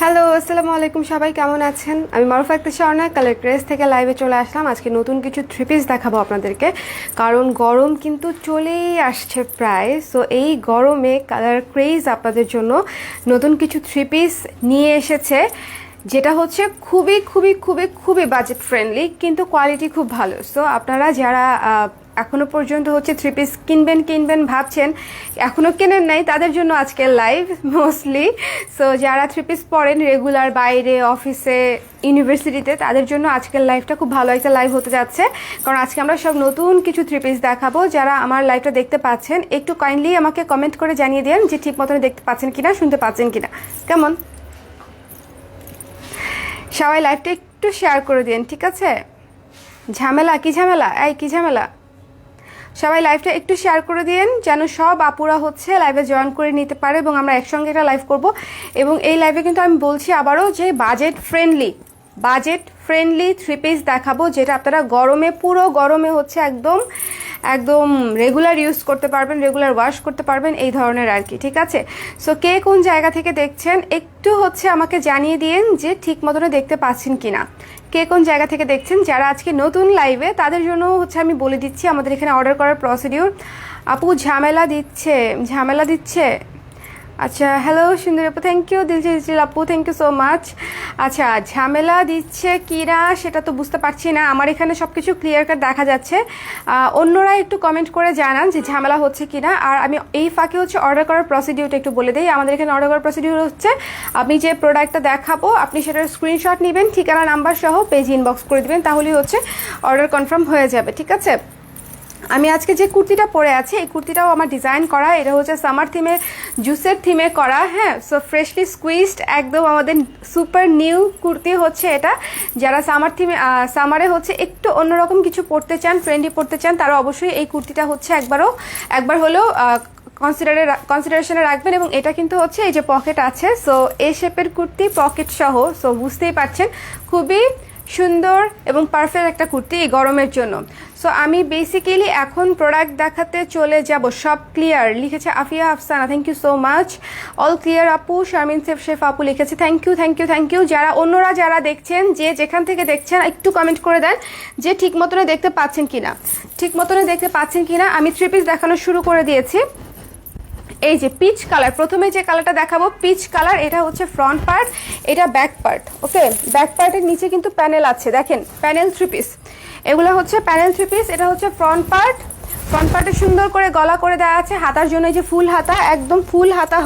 Hello, আসসালামু আলাইকুম। সবাই কেমন আছেন? আমি মারুফা আক্তার স্বর্ণা কালার ক্রেজ থেকে লাইভে চলে আসলাম। আজকে নতুন কিছু থ্রি পিস দেখাবো আপনাদেরকে, কারণ গরম কিন্তু চলেই আসছে প্রায়। সো এই গরমে কালার ক্রেজ আপনাদের জন্য নতুন কিছু থ্রি পিস নিয়ে এসেছে, যেটা হচ্ছে খুবই খুবই খুবই খুবই বাজেট ফ্রেন্ডলি, কিন্তু কোয়ালিটি খুব ভালো। সো আপনারা যারা এখনো পর্যন্ত হচ্ছে থ্রি পিস কিনবেন ভাবছেন, এখনো কেনেন নাই, তাদের জন্য আজকের লাইভ মোস্টলি। সো যারা থ্রি পিস পরেন রেগুলার বাইরে, অফিসে, ইউনিভার্সিটিতে, তাদের জন্য আজকের লাইভটা খুব ভালো একটা লাইভ হতে যাচ্ছে। কারণ আজকে আমরা সব নতুন কিছু থ্রি পিস দেখাবো। যারা আমার লাইভটা দেখতে পাচ্ছেন, একটু কাইন্ডলি আমাকে কমেন্ট করে জানিয়ে দেন যে ঠিক মতন দেখতে পাচ্ছেন কিনা, শুনতে পাচ্ছেন কিনা। কেমন সবাই লাইভটা একটু শেয়ার করে দিন, ঠিক আছে? ঝামেলা কি ঝামেলা, এই কি ঝামেলা? সবাই লাইভটা একটু শেয়ার করে দিন, যেন সব আপুরা হচ্ছে লাইভে জয়েন করে নিতে পারে এবং আমরা একসঙ্গে একটা লাইভ করব। এবং এই লাইভে কিন্তু আমি বলছি আবারও যে বাজেট ফ্রেন্ডলি থ্রি পিস দেখাবো, যেটা আপনারা গরমে, পুরো গরমে হচ্ছে একদম একদম রেগুলার ইউজ করতে পারবেন, রেগুলার ওয়াশ করতে পারবেন, এই ধরনের আর কি, ঠিক আছে? সো কে কোন জায়গা থেকে দেখছেন একটু হচ্ছে আমাকে জানিয়ে দিন যে ঠিক মতনে দেখতে পাচ্ছেন কিনা। কে কোন জায়গা থেকে দেখছেন? যারা আজকে নতুন লাইভে, তাদের জন্য হচ্ছে আমি বলে দিচ্ছি আমাদের এখানে অর্ডার করার প্রসিডিউর। আপু ঝামেলা দিচ্ছে। আচ্ছা, হ্যালো সুন্দর আপু, থ্যাংক ইউ। দিলজিল আপু, থ্যাংক ইউ সো মাচ। আচ্ছা, ঝামেলা দিচ্ছে কিনা সেটা তো বুঝতে পারছি না। আমার এখানে সব কিছু ক্লিয়ার কাট দেখা যাচ্ছে। অন্যরা একটু কমেন্ট করে জানান যে ঝামেলা হচ্ছে কিনা। আর আমি এই ফাঁকে হচ্ছে অর্ডার করার প্রসিডিউরটা একটু বলে দিই। আমাদের এখানে অর্ডার করার প্রসিডিউর হচ্ছে, আপনি যে প্রোডাক্টটা দেখাবো, আপনি সেটার স্ক্রিনশট নেবেন, ঠিকানা নাম্বার সহ পেজ ইনবক্স করে দেবেন, তাহলেই হচ্ছে অর্ডার কনফার্ম হয়ে যাবে, ঠিক আছে? আমি আজকে যে কুর্তিটা পরে আছি, এই কুর্তিটাও আমার ডিজাইন করা। এটা হচ্ছে সামার থিমে, জুসের থিমে করা। হ্যাঁ, সো ফ্রেশলি স্কুইজড, একদম আমাদের সুপার নিউ কুর্তি হচ্ছে এটা। যারা সামারে হচ্ছে একটু অন্যরকম কিছু পরতে চান, ট্রেন্ডি পরতে চান, তারা অবশ্যই এই কুর্তিটা হচ্ছে একবার হলেও কনসিডারেশনে রাখবেন। এবং এটা কিন্তু হচ্ছে এই যে পকেট আছে, সো এই শেপের কুর্তি, পকেট সহ। সো বুঝতেই পারছেন, খুবই সুন্দর এবং পারফেক্ট একটা কুর্তি এই গরমের জন্য। সো আমি বেসিক্যালি এখন প্রোডাক্ট দেখাতে চলে যাব। সব ক্লিয়ার লিখেছে Afia Afsana, thank you so much. All clear আপু, শারমিন শেফ আপু লিখেছে, থ্যাংক ইউ। অন্যরা যারা দেখছেন, যে যেখান থেকে দেখছেন, একটু কমেন্ট করে দেন যে ঠিক মতনে দেখতে পাচ্ছেন কিনা। আমি থ্রি পিস দেখানো শুরু করে দিয়েছি। এই যে পিচ কালার, প্রথমে যে কালারটা দেখাবো পিচ কালার, এটা হচ্ছে ফ্রন্ট পার্ট, এটা ব্যাক পার্ট। ওকে, ব্যাক পার্টের নিচে কিন্তু প্যানেল আছে, দেখেন, প্যানেল থ্রি পিস। এগুলো হচ্ছে প্যানেল থ্রি পিস। এটা হচ্ছে ফ্রন্ট পার্টে সুন্দর করে গলা করে দেওয়া আছে। হাতার জন্য এই যে ফুল হাতা, একদম ফুল হাতা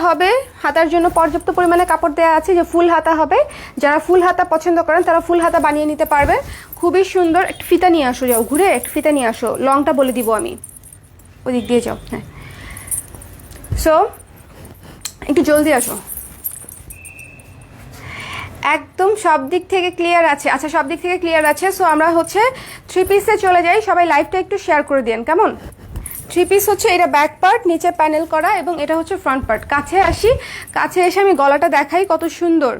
হবে। হাতার জন্য পর্যাপ্ত পরিমাণে কাপড় দেওয়া আছে, যে ফুল হাতা হবে। যারা ফুল হাতা পছন্দ করেন তারা ফুল হাতা বানিয়ে নিতে পারবেন। খুবই সুন্দর। একটু ফিতা নিয়ে আসো, যাও ঘুরে একটু ফিতা নিয়ে আসো, লংটা বলে দিব আমি, ওদিক দিয়ে যাও। হ্যাঁ, সো একটু জলদি আসো। একদম সব দিক থেকে ক্লিয়ার আছে? আচ্ছা, সব দিক থেকে ক্লিয়ার আছে। সো আমরা হচ্ছে থ্রি পিসে চলে যাই। সবাই লাইভটা একটু শেয়ার করে দিন, কেমন? থ্রি পিস হচ্ছে এটা ব্যাক পার্ট, নিচে প্যানেল করা, এবং এটা হচ্ছে ফ্রন্ট পার্ট। কাছে এসে আমি গলাটা দেখাই, কত সুন্দর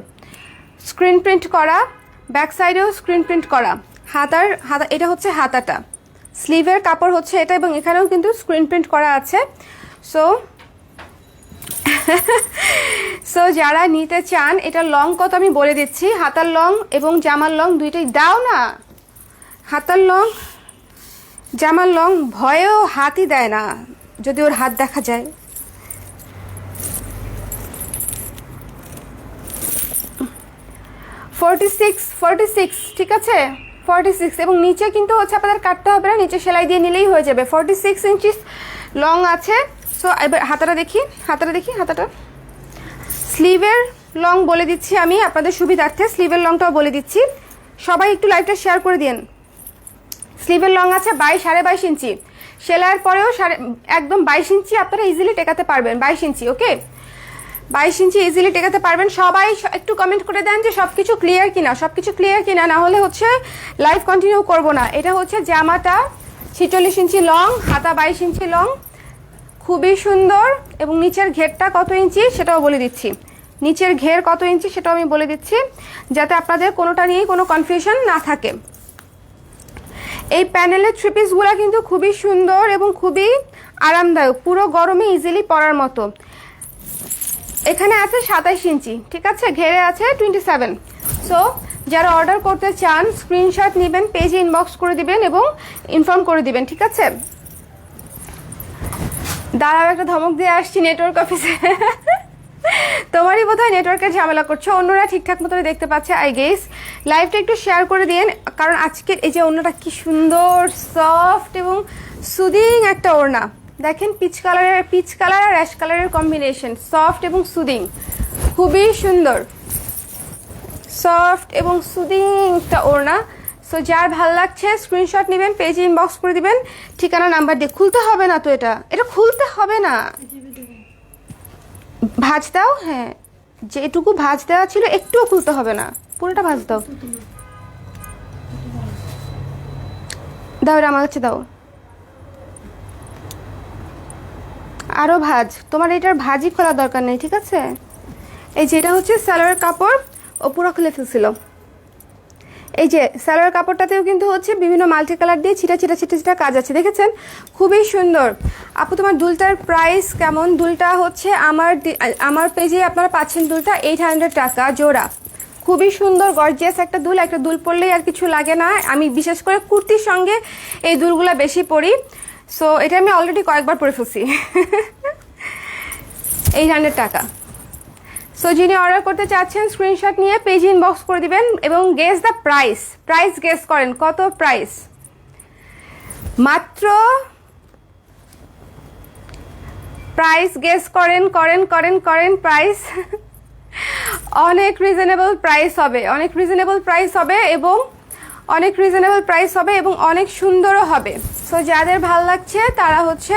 স্ক্রিন প্রিন্ট করা, ব্যাক সাইডেও স্ক্রিন প্রিন্ট করা। হাতা, এটা হচ্ছে হাতাটা, স্লিভের কাপড় হচ্ছে এটা, এবং এখানেও কিন্তু স্ক্রিন প্রিন্ট করা আছে। সো যারা নিতে চান, এটা লং কত আমি বলে দিচ্ছি। হাতার লং এবং জামার লং দুইটাই দাও না। হাতার লং, জামার লং, ভয়েও হাতই দেয় না যদি ওর হাত দেখা যায়। 46, ঠিক আছে, 46। এবং নিচে কিন্তু হচ্ছে আপনাদের কাটতে হবে না, নিচে সেলাই দিয়ে নিলেই হয়ে যাবে। 46 ইঞ্চি লং আছে। সো এবার হাতাটা দেখি। হাতাটা স্লিভের লং বলে দিচ্ছি আমি আপনাদের সুবিধার্থে, স্লিভের লংটাও বলে দিচ্ছি। সবাই একটু লাইভটা শেয়ার করে দিন। স্লিভের লং আছে 22.5 ইঞ্চি, সেলাইয়ের পরেও একদম 22 ইঞ্চি আপনারা ইজিলি টেকাতে পারবেন। 22 ইঞ্চি, ওকে, 22 ইঞ্চি ইজিলি টেকাতে পারবেন। সবাই একটু কমেন্ট করে দেন যে সবকিছু ক্লিয়ার কিনা, না হলে হচ্ছে লাইভ কন্টিনিউ করব না। এটা হচ্ছে জামাটা 46 ইঞ্চি লং, হাতা 22 ইঞ্চি লং, খুবই সুন্দর। এবং নিচের ঘেরটা কত ইঞ্চি সেটাও বলে দিচ্ছি, আমি বলে দিচ্ছি, যাতে আপনাদের কোনোটা নিয়েই কোনো কনফিউশন না থাকে। এই প্যানেলের থ্রি পিসগুলো কিন্তু খুবই সুন্দর এবং খুবই আরামদায়ক, পুরো গরমে ইজিলি পরার মতো। এখানে আছে 27 ইঞ্চি, ঠিক আছে, ঘেরে আছে 27। সো যারা অর্ডার করতে চান স্ক্রিনশট নেবেন, পেজে ইনবক্স করে দিবেন এবং ইনফর্ম করে দিবেন, ঠিক আছে। দাঁড়াও, একটা ধমক দিয়ে আসছি নেটওয়ার্ক অফিসে। তোমারই বোধহয় নেটওয়ার্কের ঝামেলা করছো, অন্যরা ঠিকঠাক মতো দেখতে পাচ্ছে আই গেস। লাইভটা একটু শেয়ার করে দিন, কারণ আজকের এই যে ওড়নাটা কি সুন্দর সফট এবং সুদিং একটা ওড়না। দেখেন পিচ কালার আর অ্যাশ কালারের কম্বিনেশন, সফট এবং সুদিং, খুবই সুন্দর সফট এবং সুদিং একটা ওড়না। সো যার ভাল লাগছে স্ক্রিনশট নেবেন, পেজে ইনবক্স করে দিবেন, ঠিকানা নাম্বার দিয়ে। খুলতে হবে না তো, এটা খুলতে হবে না। ভাঁজ দাও, হ্যাঁ যেটুকু ভাঁজ দেওয়া ছিল একটুও খুলতে হবে না, পুরোটা ভাঁজ দাও। দাও, এটা আমার কাছে দাও। আরও ভাঁজ, তোমার এটার ভাঁজই খোলার দরকার নেই, ঠিক আছে। এই যেটা হচ্ছে সালোয়ার কাপড়, ও পুরো খুলে ফেলছিল। এই যে সালোয়ার কাপড়টাতেও কিন্তু হচ্ছে বিভিন্ন মাল্টি কালার দিয়ে ছিটা ছিটা ছিটা ছিটা কাজ আছে, দেখেছেন, খুবই সুন্দর। আপু তোমার দুলটার প্রাইস কেমন? দুলটা হচ্ছে আমার পেজে আপনারা পাচ্ছেন দুলটা 800 টাকা জোড়া। খুবই সুন্দর গর্জিয়াস একটা দুল পরলেই আর কিছু লাগে না। আমি বিশেষ করে কুর্তির সঙ্গে এই দুলগুলো বেশি পরি, সো এটা আমি অলরেডি কয়েকবার পরে ফেলছি। 800 টাকা। সো যিনি অর্ডার করতে চাচ্ছেন স্ক্রিনশট নিয়ে পেজে ইনবক্স করে দিবেন এবং গেস দ্য প্রাইস গেস করেন কত প্রাইস। মাত্র প্রাইস গেস করেন প্রাইস। অনেক রিজনেবল প্রাইস হবে, এবং অনেক সুন্দরও হবে। সো যাদের ভালো লাগছে তারা হচ্ছে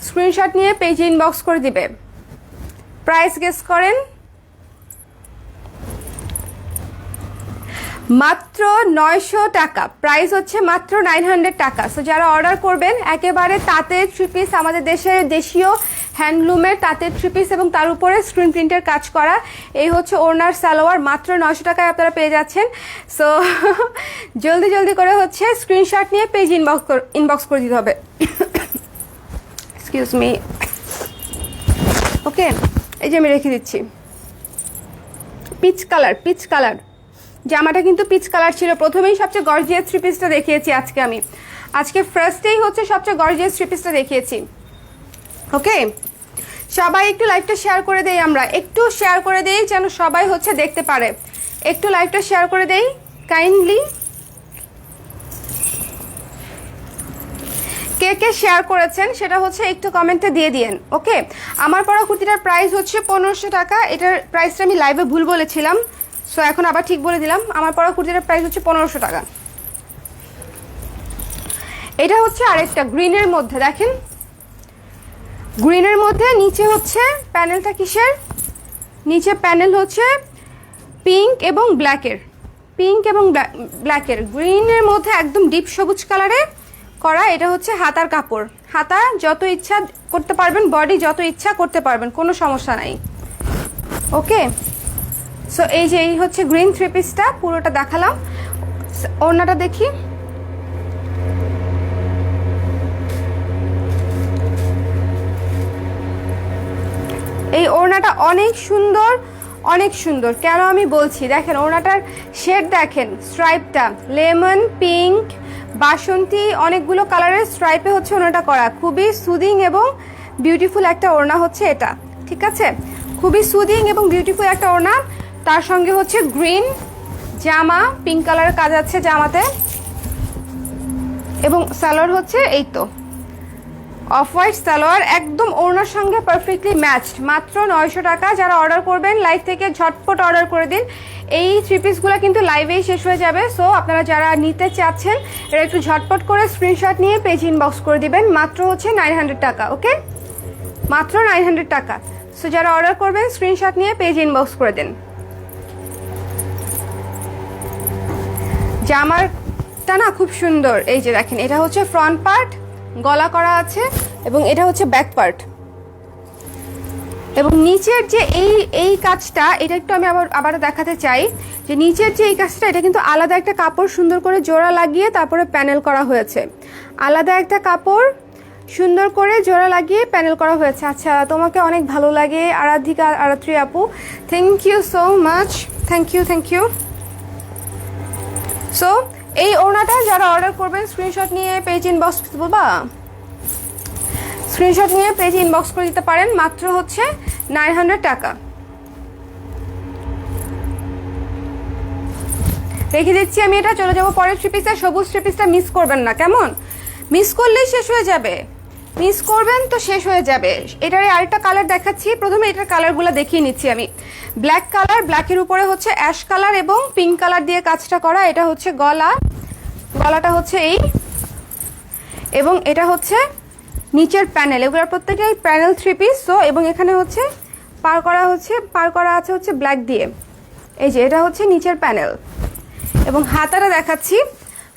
স্ক্রিনশট নিয়ে পেজে ইনবক্স করে দিবে। প্রাইস গেস করেন। মাত্র 900 টাকা, প্রাইস হচ্ছে মাত্র 900 টাকা। সো যারা অর্ডার করবেন একেবারে তাঁতের থ্রি পিস, আমাদের দেশের দেশীয় হ্যান্ডলুমের তাঁতের থ্রি পিস এবং তার উপরে স্ক্রিন প্রিন্টের কাজ করা, এই হচ্ছে ওড়নার সালোয়ার, মাত্র 900 টাকায় আপনারা পেয়ে যাচ্ছেন। সো জলদি করে হচ্ছে স্ক্রিনশট নিয়ে পেজ ইনবক্স করে দিতে হবে। এক্সকিউজ মি, ওকে। এই যে আমি রেখে দিচ্ছি, পিচ কালার জামাটা কিন্তু পিচ কালার ছিল। প্রথমেই সবচেয়ে গর্জিয়াস থ্রি পিসটা দেখিয়েছি আজকে ফার্স্টেই হচ্ছে সবচেয়ে গর্জিয়াস থ্রি পিসটা দেখিয়েছি, ওকে। সবাই একটু লাইভটা শেয়ার করে দেই, আমরা একটু শেয়ার করে দেই যেন সবাই হচ্ছে দেখতে পারে। একটু লাইভটা শেয়ার করে দেই কাইন্ডলি। কে শেয়ার করেছেন সেটা হচ্ছে একটু কমেন্টে দিয়ে দিন, ওকে। আমার পরা কুর্তিটার প্রাইস হচ্ছে 1500 টাকা। এটার প্রাইসটা আমি লাইভে ভুল বলেছিলাম, সো এখন আবার ঠিক বলে দিলাম। আমার পরা কুর্তিটার প্রাইস হচ্ছে 1500 টাকা। এটা হচ্ছে আরেকটা গ্রিনের মধ্যে, দেখেন গ্রিনের মধ্যে নিচে হচ্ছে প্যানেলটা কিসের, নিচে প্যানেল হচ্ছে পিঙ্ক এবং ব্ল্যাকের, গ্রিনের মধ্যে একদম ডিপ সবুজ কালারে করা। এটা হচ্ছে হাতার কাপড়, হাতা যত ইচ্ছা করতে পারবেন, বডি যত ইচ্ছা করতে পারবেন, কোনো সমস্যা নাই, ওকে। সো এই যে এই হচ্ছে গ্রিন থ্রি পিসটা, পুরোটা দেখালাম। ওড়নাটা দেখি, এই ওড়নাটা অনেক সুন্দর। কেন আমি বলছি, দেখেন ওড়নাটার শেড, দেখেন স্ট্রাইপটা লেমন, পিঙ্ক, বাসন্তী, অনেকগুলো কালারের স্ট্রাইপে হচ্ছে ওড়নাটা করা। খুবই সুদিং এবং বিউটিফুল একটা ওড়না হচ্ছে এটা, ঠিক আছে। খুবই সুদিং এবং বিউটিফুল একটা ওড়না, তার সঙ্গে হচ্ছে গ্রিন জামা, পিঙ্ক কালারের কাজ আছে জামাতে, এবং সালোয়ার হচ্ছে এই তো অফ হোয়াইট সালোয়ার, একদম ওড়নার সঙ্গে পারফেক্টলি ম্যাচড। মাত্র 900 টাকা। যারা অর্ডার করবেন লাইভ থেকে ঝটপট অর্ডার করে দিন। এই থ্রি পিসগুলো কিন্তু লাইভেই শেষ হয়ে যাবে, সো আপনারা যারা নিতে চাচ্ছেন এরা একটু ঝটপট করে স্ক্রিনশট নিয়ে পেজ ইনবক্স করে দিবেন। মাত্র হচ্ছে 900 টাকা, ওকে, মাত্র 900 টাকা। সো যারা অর্ডার করবেন স্ক্রিনশট নিয়ে পেজ ইনবক্স করে দিন। জামারটা না খুব সুন্দর, এই যে দেখেন এটা হচ্ছে ফ্রন্ট পার্ট, গলা করা আছে, এবং এটা হচ্ছে ব্যাক পার্ট, এবং নিচের যে এই কাজটা, এটা একটু আমি আবার দেখাতে চাই যে নিচের যে এই কাজটা, এটা কিন্তু আলাদা একটা কাপড় সুন্দর করে জোড়া লাগিয়ে তারপরে প্যানেল করা হয়েছে। আলাদা একটা কাপড় সুন্দর করে জোড়া লাগিয়ে প্যানেল করা হয়েছে। আচ্ছা, তোমাকে অনেক ভালো লাগে আরাধিকা আরাত্রি আপু, thank you so much, thank you. So এই ওড়নাটা যারা অর্ডার করবেন স্ক্রিনশট নিয়ে পেজ ইনবক্স বলবা, স্ক্রিনশট নিয়ে পেজ ইনবক্স করে দিতে পারেন। মাত্র হচ্ছে 900 টাকা। রেখে দিচ্ছি আমি এটা, চলে যাবো পরের থ্রি পিসে। সবুজ থ্রি পিসটা মিস করবেন না, কেমন? মিস করলেই শেষ হয়ে যাবে, মিস করবেন তো শেষ হয়ে যাবে। এটার আরেকটা কালার দেখাচ্ছি, প্রথমে এটার কালারগুলো দেখিয়ে নিচ্ছি আমি। ব্ল্যাক কালার, ব্ল্যাকের উপরে হচ্ছে অ্যাশ কালার এবং পিঙ্ক কালার দিয়ে কাজটা করা। এটা হচ্ছে গলাটা হচ্ছে এই, এবং এটা হচ্ছে নিচের প্যানেল। এগুলোর প্রত্যেকটাই প্যানেল থ্রি পিস। সো এবং এখানে হচ্ছে পার করা আছে হচ্ছে ব্ল্যাক দিয়ে। এই যে এটা হচ্ছে নিচের প্যানেল। এবং হাতাটা দেখাচ্ছি,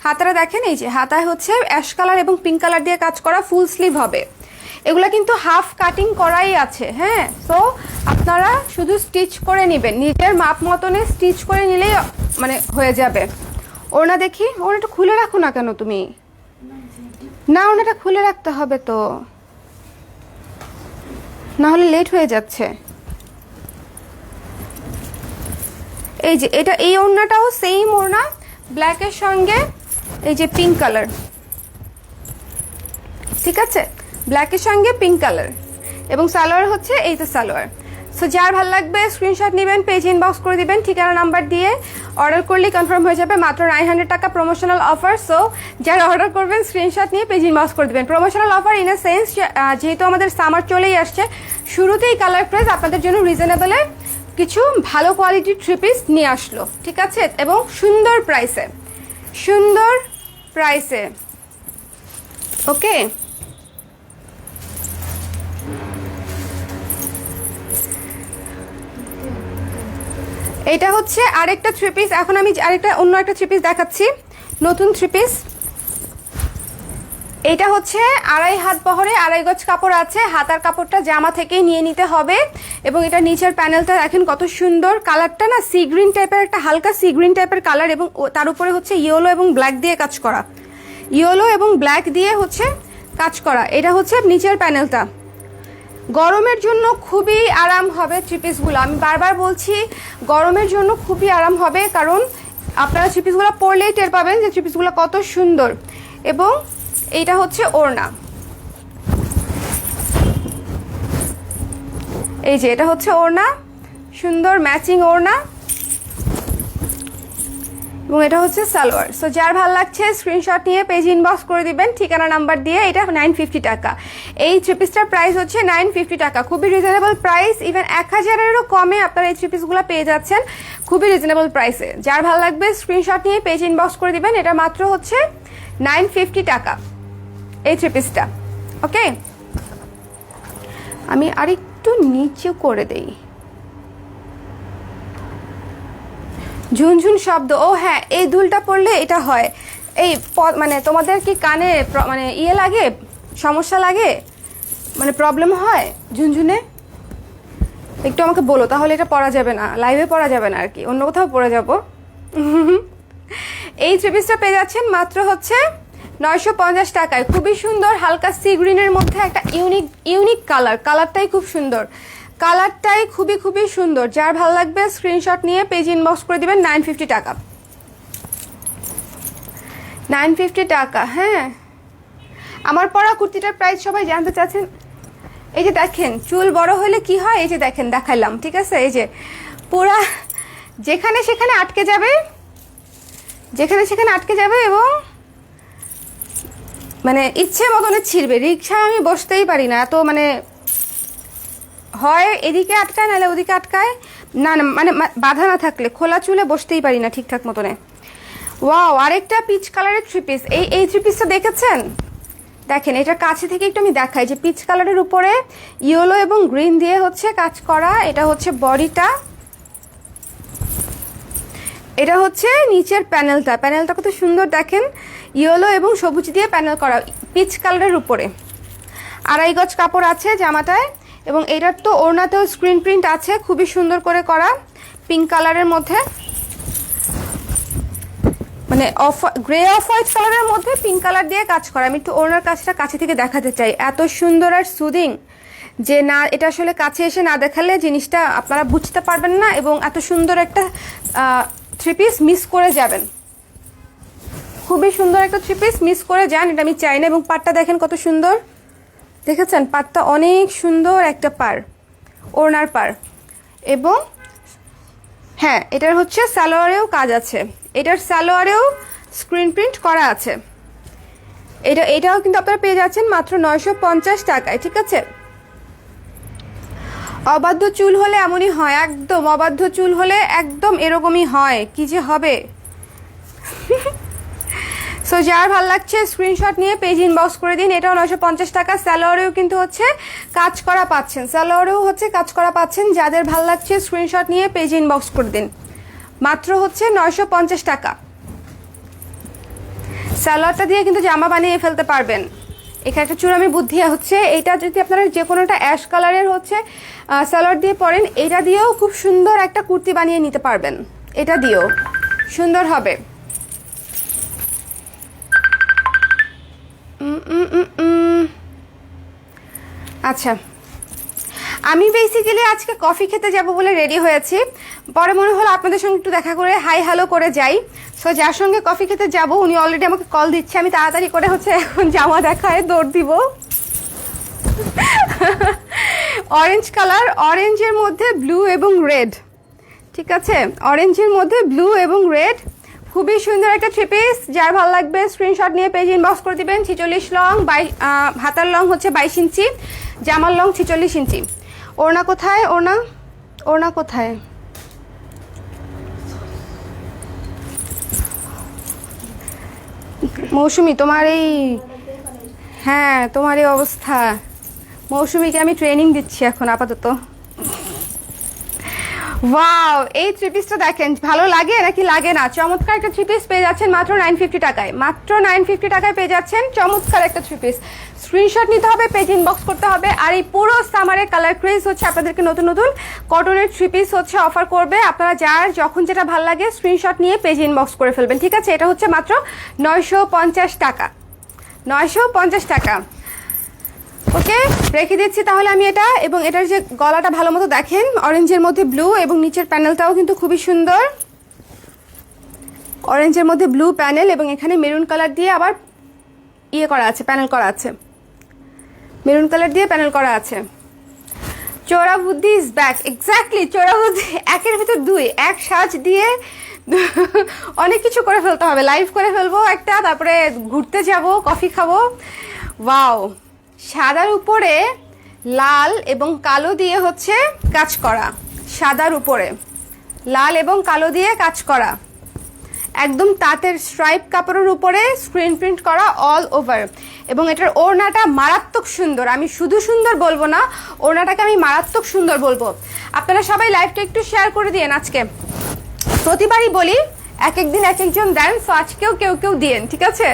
হাতাটা দেখেন, এই যে হাতায় হচ্ছে অ্যাশ কালার এবং পিঙ্ক কালার দিয়ে কাজ করা, ফুল স্লিভ হবে। এগুলা কিন্তু হাফ কাটিং করাই আছে, হ্যাঁ। সো আপনারা শুধু স্টিচ করে নেবেন, নিজের মাপ মতনে স্টিচ করে নিলেই মানে হয়ে যাবে। ওড়না দেখি, ওড়নাটা খুলে রাখো না কেন তুমি? না, ওড়নাটা খুলে রাখতে হবে তো, না হলে লেট হয়ে যাচ্ছে। এই যে এটা, এই ওড়নাটাও সেম ওড়না, ব্ল্যাকের সঙ্গে এই যে পিঙ্ক কালার, ঠিক আছে, ব্ল্যাকের সঙ্গে পিঙ্ক কালার। এবং সালোয়ার হচ্ছে এই তো সালোয়ার। সো যার ভালো লাগবে স্ক্রিনশট নেবেন, পেজ ইনবক্স করে দিবেন, ঠিকানা নাম্বার দিয়ে অর্ডার করলেই কনফার্ম হয়ে যাবে। মাত্র 900 টাকা প্রমোশনাল অফার। সো যারা অর্ডার করবেন স্ক্রিনশট নিয়ে পেজ ইনবক্স করে দেবেন। Promotional offer in a sense, যেহেতু আমাদের সামার চলেই আসছে, শুরুতেই কালার প্রাইস আপনাদের জন্য রিজনেবলে কিছু ভালো কোয়ালিটির থ্রি পিস নিয়ে আসলো, ঠিক আছে, এবং সুন্দর প্রাইসে, ওকে। এটা হচ্ছে আরেকটা থ্রি পিস। এখন আমি অন্য একটা থ্রি পিস দেখাচ্ছি, নতুন থ্রি পিস। এটা হচ্ছে 2.5 হাত বহরে 2.5 গজ কাপড় আছে। হাতার কাপড়টা জামা থেকেই নিয়ে নিতে হবে। এবং এটা নিচের প্যানেলটা দেখেন কত সুন্দর, কালারটা না সি গ্রিন টাইপের, একটা হালকা সি গ্রিন টাইপের কালার, এবং তার উপরে হচ্ছে ইয়েলো এবং ব্ল্যাক দিয়ে কাজ করা, ইয়েলো এবং ব্ল্যাক দিয়ে হচ্ছে কাজ করা। এটা হচ্ছে নিচের প্যানেলটা। গরমের জন্য খুবই আরাম হবে থ্রি পিসগুলো, আমি বারবার বলছি গরমের জন্য খুবই আরাম হবে, কারণ আপনারা থ্রি পিসগুলো পরলেই টের পাবেন যে থ্রি পিসগুলো কত সুন্দর। এবং এইটা হচ্ছে ওড়না, এই যে এটা হচ্ছে ওড়না, সুন্দর ম্যাচিং ওড়না, এবং এটা হচ্ছে সালোয়ার। সো যার ভালো লাগছে স্ক্রিনশট নিয়ে পেজ ইনবক্স করে দিবেন ঠিকানা নাম্বার দিয়ে। এটা 950 টাকা। এই থ্রি পিসটার প্রাইস হচ্ছে 950 টাকা, খুবই রিজনেবল প্রাইস। ইভেন 1000-এরও কমে আপনারা এই থ্রি পিসগুলো পেয়ে যাচ্ছেন খুবই রিজনেবল প্রাইসে। যার ভালো লাগবে স্ক্রিনশট নিয়ে পেজ ইনবক্স করে দিবেন। এটা মাত্র হচ্ছে 950 টাকা এই থ্রি পিসটা, ওকে। আমি আরেকটু নিচু করে দেই, ঝুনঝুন শব্দ। ও হ্যাঁ, এই দুলটা পড়লে এটা হয়। এই মানে তোমাদের কি কানে মানে লাগে, সমস্যা লাগে, মানে প্রবলেম হয় ঝুনঝুনে? একটু আমাকে বলো, তাহলে এটা পরা যাবে না, লাইভে পরা যাবে না আর কি, অন্য কোথাও পরে যাব। এই থ্রি পিসটা পেয়ে যাচ্ছেন মাত্র হচ্ছে 950 টাকায়। খুবই সুন্দর, হালকা সি গ্রিনের মধ্যে একটা ইউনিক কালারটাই খুব সুন্দর, কালারটাই খুবই সুন্দর। যার ভালো লাগবে স্ক্রিনশট নিয়ে পেজ ইনবক্স করে দিবেন। 950 টাকা, 950 টাকা। হ্যাঁ, আমার পরা কুর্তিটার প্রাইস সবাই জানতে চাচ্ছেন। এই যে দেখেন চুল বড় হলে কি হয়, এই যে দেখেন দেখাইলাম, ঠিক আছে। এই যে পুরা যেখানে সেখানে আটকে যাবে এবং মানে ইচ্ছে মতনে ছিঁড়বে। রিক্সায় আমি বসতেই পারি না, এত মানে হয় এদিকে আটকায় নাহলে ওদিকে আটকায়, না মানে বাধা না থাকলে খোলা চুলে বসতেই পারি না ঠিকঠাক মতনে। ওয়াও, আরেকটা পিচ কালারের থ্রি পিস। এই থ্রি পিসটা দেখেছেন? দেখেন এটার কাছে থেকে একটু আমি দেখাই, যে পিচ কালারের উপরে ইয়েলো এবং গ্রিন দিয়ে হচ্ছে কাজ করা। এটা হচ্ছে বডিটা, এটা হচ্ছে নিচের প্যানেলটা কত সুন্দর দেখেন, ইয়েলো এবং সবুজ দিয়ে প্যানেল করা, পিচ কালারের উপরে। 2.5 গজ কাপড় আছে জামাটায়, এবং এটার তো ওড়নাতেও স্ক্রিন প্রিন্ট আছে, খুবই সুন্দর করে করা, পিঙ্ক কালারের মধ্যে। মানে গ্রে অফ হোয়াইট কালারের মধ্যে পিঙ্ক কালার দিয়ে কাজ করা। আমি একটু ওনার কাজটা কাছে থেকে দেখাতে চাই, এত সুন্দর আর সুদিং যে না, এটা আসলে কাছে এসে না দেখালে জিনিসটা আপনারা বুঝতে পারবেন না, এবং এত সুন্দর একটা থ্রি পিস মিস করে যাবেন। খুবই সুন্দর একটা থ্রি পিস মিস করে যান, এটা আমি চাই না। এবং পাড়টা দেখেন কত সুন্দর, দেখেছেন পাড়টা অনেক সুন্দর একটা পাড়, ওড়নার পাড়। এবং হ্যাঁ, এটার হচ্ছে সালোয়ারেও কাজ আছে, এটার সালোয়ারেও স্ক্রিন প্রিন্ট করা আছে। এটাও কিন্তু আপনারা পেয়ে যাচ্ছেন মাত্র 950 টাকায়, ঠিক আছে। অবাধ্য চুল হলে এমনই হয়, একদম অবাধ্য চুল হলে একদম এরকমই হয়, কি যে হবে। সো যার ভালো লাগছে স্ক্রিনশট নিয়ে পেজ ইনবক্স করে দিন। এটাও 950 টাকা। সালোয়ারেও কিন্তু হচ্ছে কাজ করা পাচ্ছেন, সালোয়ারেও হচ্ছে কাজ করা পাচ্ছেন। যাদের ভালো লাগছে স্ক্রিনশট নিয়ে পেজ ইনবক্স করে দিন, মাত্র হচ্ছে 950 টাকা। সালোয়ারটা দিয়ে কিন্তু জামা বানিয়ে ফেলতে পারবেন। এখানে একটা চূড়ামি বুদ্ধি হচ্ছে, এটা যদি আপনারা যে কোনোটা অ্যাশ কালারের হচ্ছে সালোয়ার দিয়ে পরেন, এটা দিয়েও খুব সুন্দর একটা কুর্তি বানিয়ে নিতে পারবেন, এটা দিয়েও সুন্দর হবে। আচ্ছা, আমি বেসিক্যালি আজকে কফি খেতে যাব বলে রেডি হয়েছি, পরে মনে হলো আপনাদের সঙ্গে একটু দেখা করে হাই হ্যালো করে যাই। সো যার সঙ্গে কফি খেতে যাব উনি অলরেডি আমাকে কল দিচ্ছে, আমি তাড়াতাড়ি করে হচ্ছে এখন জামা দেখায় দৌড় দিব। অরেঞ্জ কালার, অরেঞ্জের মধ্যে ব্লু এবং রেড, ঠিক আছে, অরেঞ্জের মধ্যে ব্লু এবং রেড, খুবই সুন্দর একটা থ্রি পিস। যার ভালো লাগবে স্ক্রিনশট নিয়ে পেজ ইনবক্স করে দিবেন। 46 লং, হাতার লং হচ্ছে 22 ইঞ্চি, জামার লং 46 ইঞ্চি। ওড়না কোথায়, ওড়না ওড়না কোথায়? মৌসুমি তোমার এই, হ্যাঁ তোমার এই অবস্থা। মৌসুমিকে আমি ট্রেনিং দিচ্ছি এখন আপাতত। ওয়াও, এই থ্রি পিসটা দেখেন, ভালো লাগে নাকি লাগে না? চমৎকার একটা থ্রি পিস পেয়ে যাচ্ছেন মাত্র 950 টাকায়, মাত্র 950 টাকায় পেয়ে যাচ্ছেন চমৎকার একটা থ্রি পিস। স্ক্রিনশট নিতে হবে, পেজ ইনবক্স করতে হবে। আর এই পুরো সামারের কালার ক্রেজ হচ্ছে আপনাদেরকে নতুন নতুন কটনের থ্রি পিস হচ্ছে অফার করবে। আপনারা যার যখন যেটা ভালো লাগে স্ক্রিনশট নিয়ে পেজ ইনবক্স করে ফেলবেন, ঠিক আছে। এটা হচ্ছে মাত্র 950 টাকা, 950 টাকা। ওকে, রেখে দিচ্ছি তাহলে আমি এটা। এবং এটার যে গলাটা ভালো মতো দেখেন, অরেঞ্জের মধ্যে ব্লু, এবং নিচের প্যানেলটাও কিন্তু খুবই সুন্দর, অরেঞ্জের মধ্যে ব্লু প্যানেল, এবং এখানে মেরুন কালার দিয়ে আবার ইয়ে করা আছে, প্যানেল করা আছে, মেরুন কালার দিয়ে প্যানেল করা আছে। চোরা বুদ্ধি ইজ ব্যাক, এক্স্যাক্টলি চোরা বুদ্ধি, একের ভিতর দুই, এক সাজ দিয়ে অনেক কিছু করে ফেলতে হবে। লাইভ করে ফেলবো একটা, তারপরে ঘুরতে যাব, কফি খাবো। ওয়াও, সাদার উপরে লাল এবং কালো দিয়ে হচ্ছে কাজ করা, সাদার উপরে লাল এবং কালো দিয়ে কাজ করা, একদম তাঁতের স্ট্রাইপ কাপড়ের উপরে স্ক্রিন প্রিন্ট করা অল ওভার। এবং এটার ওড়নাটা মারাত্মক সুন্দর, আমি শুধু সুন্দর বলবো না, ওড়নাটাকে আমি মারাত্মক সুন্দর বলবো। আপনারা সবাই লাইভটা একটু শেয়ার করে দিয়েন। আজকে প্রতিবারই বলি, এক একদিন এক একজন দেন, তো আজকেও কেউ কেউ দিয়েন, ঠিক আছে।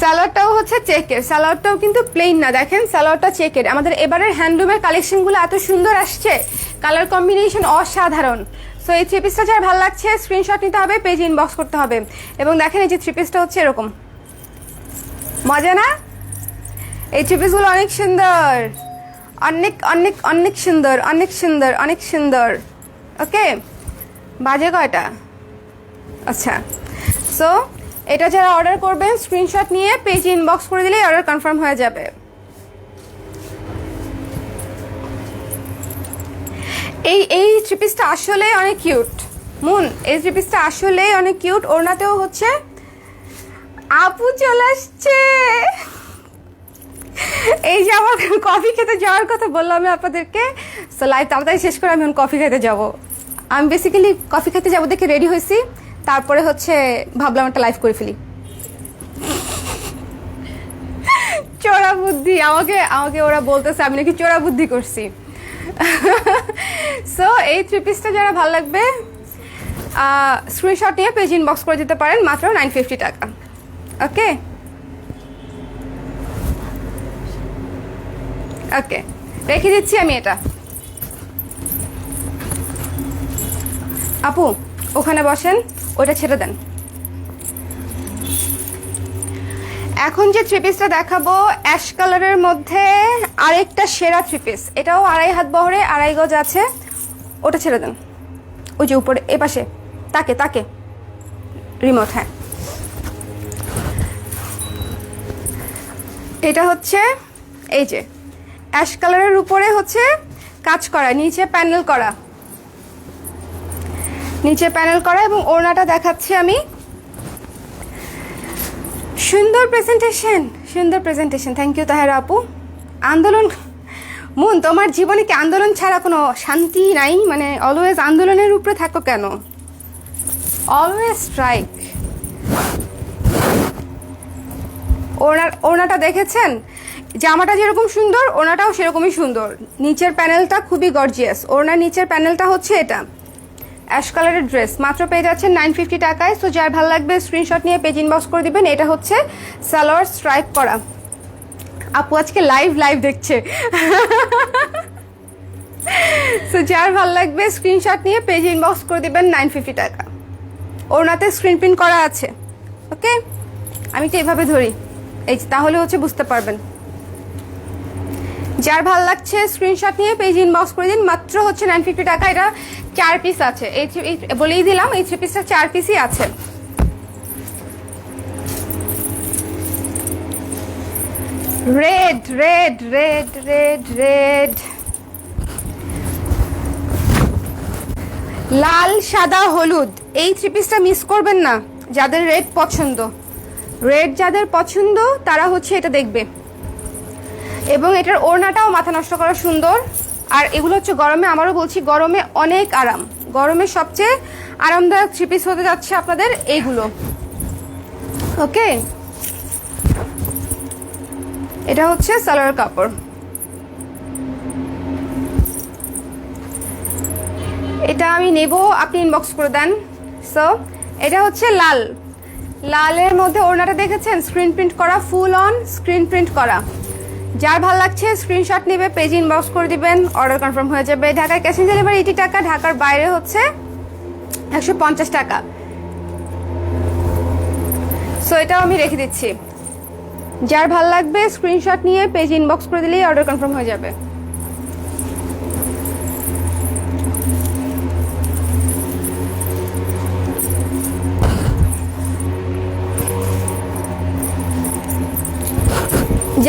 সালোয়ারটাও হচ্ছে চেকের, সালোয়ারটাও কিন্তু প্লেন না, দেখেন সালোয়ারটা চেকের। আমাদের এবারের হ্যান্ডলুমের কালেকশনগুলো এত সুন্দর আসছে, কালার কম্বিনেশন অসাধারণ। সো এই থ্রি পিসটা যার ভালো লাগছে স্ক্রিনশট নিতে হবে, পেজ ইনবক্স করতে হবে। এবং দেখেন এই যে থ্রি পিসটা হচ্ছে এরকম, মজা না? এই থ্রি পিসগুলো অনেক সুন্দর, অনেক অনেক অনেক সুন্দর, অনেক সুন্দর, অনেক সুন্দর। ওকে, বাজে কয়টা? আচ্ছা, সো এটা যারা অর্ডার করবেন স্ক্রিনশট নিয়ে পেজ ইনবক্স করে দিলেই অর্ডার কনফার্ম হয়ে যাবে। এই থ্রি পিসটা আসলে অনেক কিউট মুন, এই থ্রি পিসটা আসলে অনেক কিউট। ওড়নাতেও হচ্ছে, আপু চলে আসছে। এই যে আমার কফি খেতে যাওয়ার কথা বললাম আমি আপনাদেরকে, সো লাইভ তাড়াতাড়ি শেষ করে আমি কফি খেতে যাব। আমি বেসিক্যালি কফি খেতে যাবো দেখে রেডি হয়েছি, তারপরে হচ্ছে ভাবলাম একটা লাইভ করে ফেলি। চোরা বুদ্ধি, আমাকে ওরা বলতেছে আমি নাকি চোরা বুদ্ধি করছি। সো এই থ্রি পিসটা যারা ভালো লাগবে স্ক্রিনশট নিয়ে পেজ ইনবক্স করে দিতে পারেন, মাত্র 950 টাকা। ওকে ওকে, রেখে দিচ্ছি আমি এটা। আপু ওখানে বসেন, ওইটা ছেড়ে দেন। এখন যে থ্রি পিসটা দেখাবো অ্যাশ কালারের মধ্যে আরেকটা সেরা থ্রি পিস, এটাও 2.5 হাত বহরে 2.5 গজ আছে। ওটা ছেড়ে দেন, ওই যে উপরে এ পাশে তাকে তাকে রিমোট। হ্যাঁ, এটা হচ্ছে এই যে অ্যাশ কালারের উপরে হচ্ছে কাজ করা, নিচে প্যানেল করা, নিচে প্যানেল করা এবং ওড়নাটা দেখাচ্ছি আমি। সুন্দর প্রেজেন্টেশন, সুন্দর প্রেজেন্টেশন, থ্যাংক ইউ তাহেরা আপু। আন্দোলন মন, তোমার জীবনে কি আন্দোলন ছাড়া কোনো শান্তি নাই? মানে অলওয়েজ আন্দোলনের উপরে থাকো কেন? Always strike. ওড়নাটা দেখেছেন? জামাটা যেরকম সুন্দর ওড়নাটাও সেরকমই সুন্দর। নিচের প্যানেলটা খুবই গর্জিয়াস। ওড়নার নিচের প্যানেলটা হচ্ছে এটা অ্যাশ কালারের ড্রেস, মাত্র পেয়ে যাচ্ছেন 950 টাকায়। সো যার ভালো লাগবে স্ক্রিনশট নিয়ে পেজ ইনবক্স করে দিবেন। এটা হচ্ছে সালোয়ার স্ট্রাইপ করা। আপু আজকে লাইভ দেখছে। সো যার ভালো লাগবে স্ক্রিনশট নিয়ে পেজ ইনবক্স করে দিবেন, 950 টাকা। ওড়নাতে স্ক্রিন প্রিন্ট করা আছে। ওকে, আমি তো এভাবে ধরি, এই তাহলে হচ্ছে বুঝতে পারবেন। যার ভালো লাগছে স্ক্রিনশট নিয়ে পেজ ইনবক্স করে দিন, মাত্র হচ্ছে 950 টাকা। এটা 4 পিস আছে, এই বলেই দিলাম এই 3 পিসটা 4 পিসই আছে। Red red red red red, লাল সাদা হলুদ, এই 3 পিসটা মিস করবেন না। যাদের রেড পছন্দ, রেড যাদের পছন্দ তারা হচ্ছে এটা দেখবে। এবং এটার ওড়নাটাও মাথা নষ্ট করা সুন্দর। আর এগুলো হচ্ছে গরমে, আমারও বলছি গরমে অনেক আরাম। গরমের সবচেয়ে আরামদায়ক 3 পিস হতে যাচ্ছে আপনাদের এইগুলো। ওকে, এটা হচ্ছে সালোয়ার কাপড়। এটা আমি নেব, আপনি ইনবক্স করে দেন। সো এটা হচ্ছে লাল, লালের মধ্যে ওড়নাটা দেখেছেন স্ক্রিন প্রিন্ট করা, ফুল অন স্ক্রিন প্রিন্ট করা। যার ভালো লাগছে স্ক্রিনশট নেবে, পেজ ইনবক্স করে দিবেন, অর্ডার কনফার্ম হয়ে যাবে। ঢাকায় ক্যাশ অন ডেলিভারি 80 টাকা, ঢাকার বাইরে হচ্ছে 150 টাকা। সো এটাও আমি রেখে দিচ্ছি। যার ভালো লাগবে স্ক্রিনশট নিয়ে পেজ ইনবক্স করে দিলেই অর্ডার কনফার্ম হয়ে যাবে।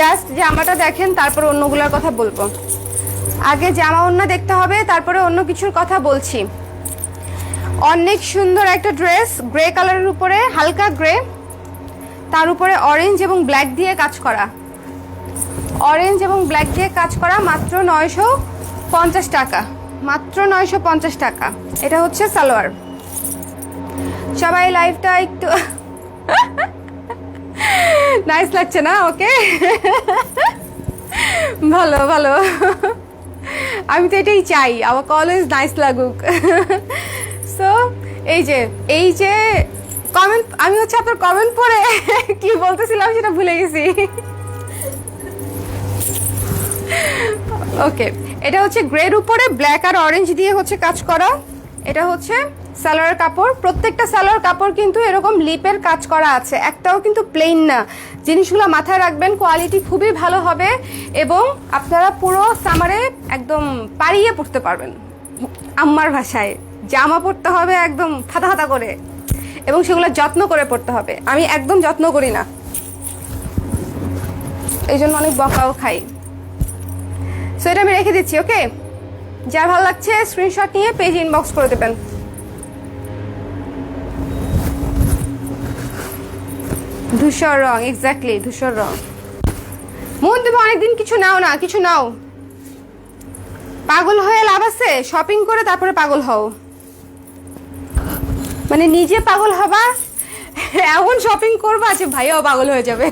জাস্ট জামাটা দেখেন, তারপরে অন্যগুলোর কথা বলবো। আগে জামা ওড়না দেখতে হবে, তারপরে অন্য কিছুর কথা বলছি। অনেক সুন্দর একটা ড্রেস, গ্রে কালারের উপরে, হালকা গ্রে, তার উপরে অরেঞ্জ এবং ব্ল্যাক দিয়ে কাজ করা, অরেঞ্জ এবং ব্ল্যাক দিয়ে কাজ করা, মাত্র 950 টাকা, মাত্র 950 টাকা। এটা হচ্ছে সালোয়ার। সবাই লাইভটা একটু নাইস লাগছে না? ওকে, ভালো ভালো, আমি তো এটাই চাই, আমাকে অলওয়েজ নাইস লাগুক। সো এই যে কমেন্ট, আমি হচ্ছে আপনার কমেন্ট পড়ে কি বলতেছিলাম সেটা ভুলে গেছি। ওকে, এটা হচ্ছে গ্রের উপরে ব্ল্যাক আর অরেঞ্জ দিয়ে হচ্ছে কাজ করা। এটা হচ্ছে সালোয়ার কাপড়। প্রত্যেকটা সালোয়ার কাপড় কিন্তু এরকম লিপের কাজ করা আছে, একটাও কিন্তু প্লেন না। জিনিসগুলো মাথায় রাখবেন, কোয়ালিটি খুবই ভালো হবে এবং আপনারা পুরো সামারে একদম পাড়িয়ে পড়তে পারবেন। আম্মার ভাষায় জামা পরতে হবে একদম ফাতা ফাতা করে, এবং সেগুলো যত্ন করে পড়তে হবে। আমি একদম যত্ন করি না, এই জন্য অনেক বকাও খাই। সো এটা আমি রেখে দিচ্ছি। ওকে, যার ভালো লাগছে স্ক্রিনশট নিয়ে পেজ ইনবক্স করে দেবেন। ধূসর রং, এক্স্যাক্টলি ধূসর রং। মন, তুমি অনেকদিন কিছু নাও না, কিছু নাও। পাগল হয়ে লাভ আছে? শপিং করে তারপরে পাগল হও, মানে নিজে পাগল হবা, এমন শপিং করবা যে ভাইয়াও পাগল হয়ে যাবে।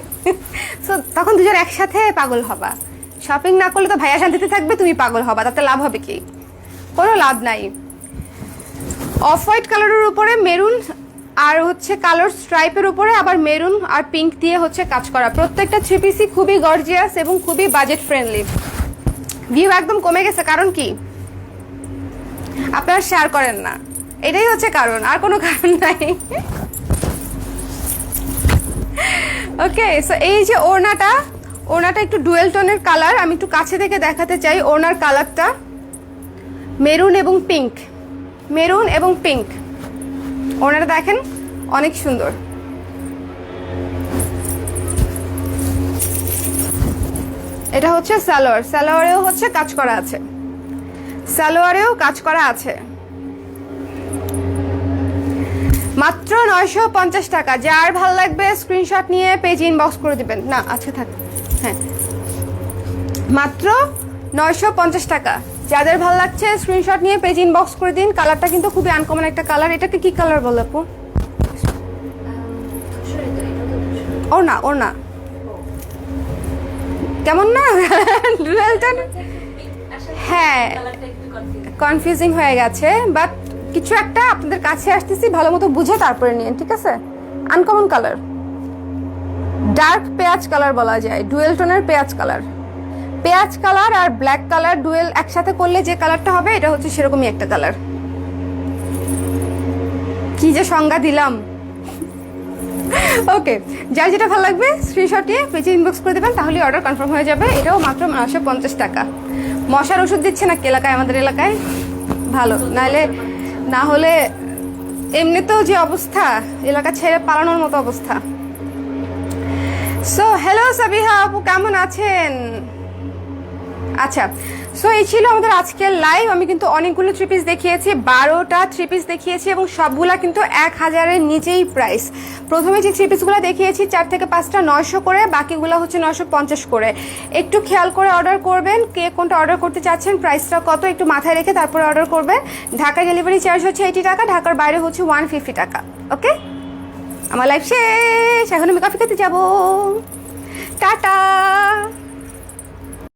সো তখন দুজন একসাথে পাগল হবা। শপিং না করলে তো ভাইয়া শান্তিতে থাকবে, তুমি পাগল হবা, তাতে লাভ হবে কি? কোনো লাভ নাই। অফ হোয়াইট কালারের উপরে মেরুন আর হচ্ছে কালার স্ট্রাইপের উপরে আবার মেরুন আর পিঙ্ক দিয়ে হচ্ছে কাজ করা। প্রত্যেকটা 3 পিসই খুবই গর্জিয়াস এবং খুবই বাজেট ফ্রেন্ডলি। ভিউ একদম কমে গেছে, কারণ কি? আপনারা শেয়ার করেন না, এটাই হচ্ছে কারণ, আর কোনো কারণ নাই। ওকে, সো এই যে ওড়নাটা একটু ডুয়েল টোনের কালার, আমি একটু কাছে থেকে দেখাতে চাই ওড়নার কালারটা। মেরুন এবং পিঙ্ক, মেরুন এবং পিঙ্ক। ওড়নাটা দেখেন অনেক সুন্দর। এটা হচ্ছে সালোয়ার, সালোয়ারেও হচ্ছে কাজ করা আছে, সালোয়ারেও কাজ করা আছে। মাত্র 950 টাকা। যার ভালো লাগবে স্ক্রিনশট নিয়ে পেজ ইনবক্স করে দিবেন। না আচ্ছা থাক, হ্যাঁ মাত্র 950 টাকা। যাদের ভালো লাগছে স্ক্রিনশট নিয়ে পেজ ইনবক্স করে দিন। কালারটা কিন্তু খুবই আনকমন একটা কালার। এটাকে কি কালার বলে আপু? ওর না কেমন না ডুয়েলটা, হ্যাঁ কনফিউজিং হয়ে গেছে, বাট কিছু একটা আপনাদের কাছে আসতেছি, ভালো মতো বুঝে তারপরে নিন, ঠিক আছে? আনকমন কালার, ডার্ক পেঁয়াজ কালার বলা যায়, ডুয়েল টোনের পেঁয়াজ কালার। পেঁয়াজ কালার আর ব্ল্যাক কালার ডুয়েল একসাথে করলে যে কালারটা হবে এটা হচ্ছে সেরকমই একটা কালার। কি যে সংজ্ঞা দিলাম। ওকে, যার যেটা ভালো লাগবে স্ক্রিনশট নিয়ে পেজে ইনবক্স করে দেবেন, তাহলে অর্ডার কনফার্ম হয়ে যাবে। এটাও মাত্র 950 টাকা। মশার ওষুধ দিচ্ছে না এলাকায়, আমাদের এলাকায় ভালো, না হলে এমনিতেও যে অবস্থা, এলাকা ছেড়ে পালানোর মতো অবস্থা। সো হ্যালো সাবিহা আপু, কেমন আছেন? আচ্ছা, সো এই ছিল আমাদের আজকের লাইভ। আমি কিন্তু অনেকগুলো থ্রি পিস দেখিয়েছি, 12টা থ্রি পিস দেখিয়েছি এবং সবগুলা কিন্তু 1000-এর নিচেই প্রাইস। প্রথমে যে থ্রি পিসগুলো দেখিয়েছি 4 থেকে 5টা 900 করে, বাকিগুলো হচ্ছে 950 করে। একটু খেয়াল করে অর্ডার করবেন, কে কোনটা অর্ডার করতে চাচ্ছেন, প্রাইসটা কত একটু মাথায় রেখে তারপরে অর্ডার করবেন। ঢাকা ডেলিভারি চার্জ হচ্ছে 80 টাকা, ঢাকার বাইরে হচ্ছে 150 টাকা। ওকে, আমার লাইভ শেষ, এখন আমি কফি খেতে যাবো। টাটা।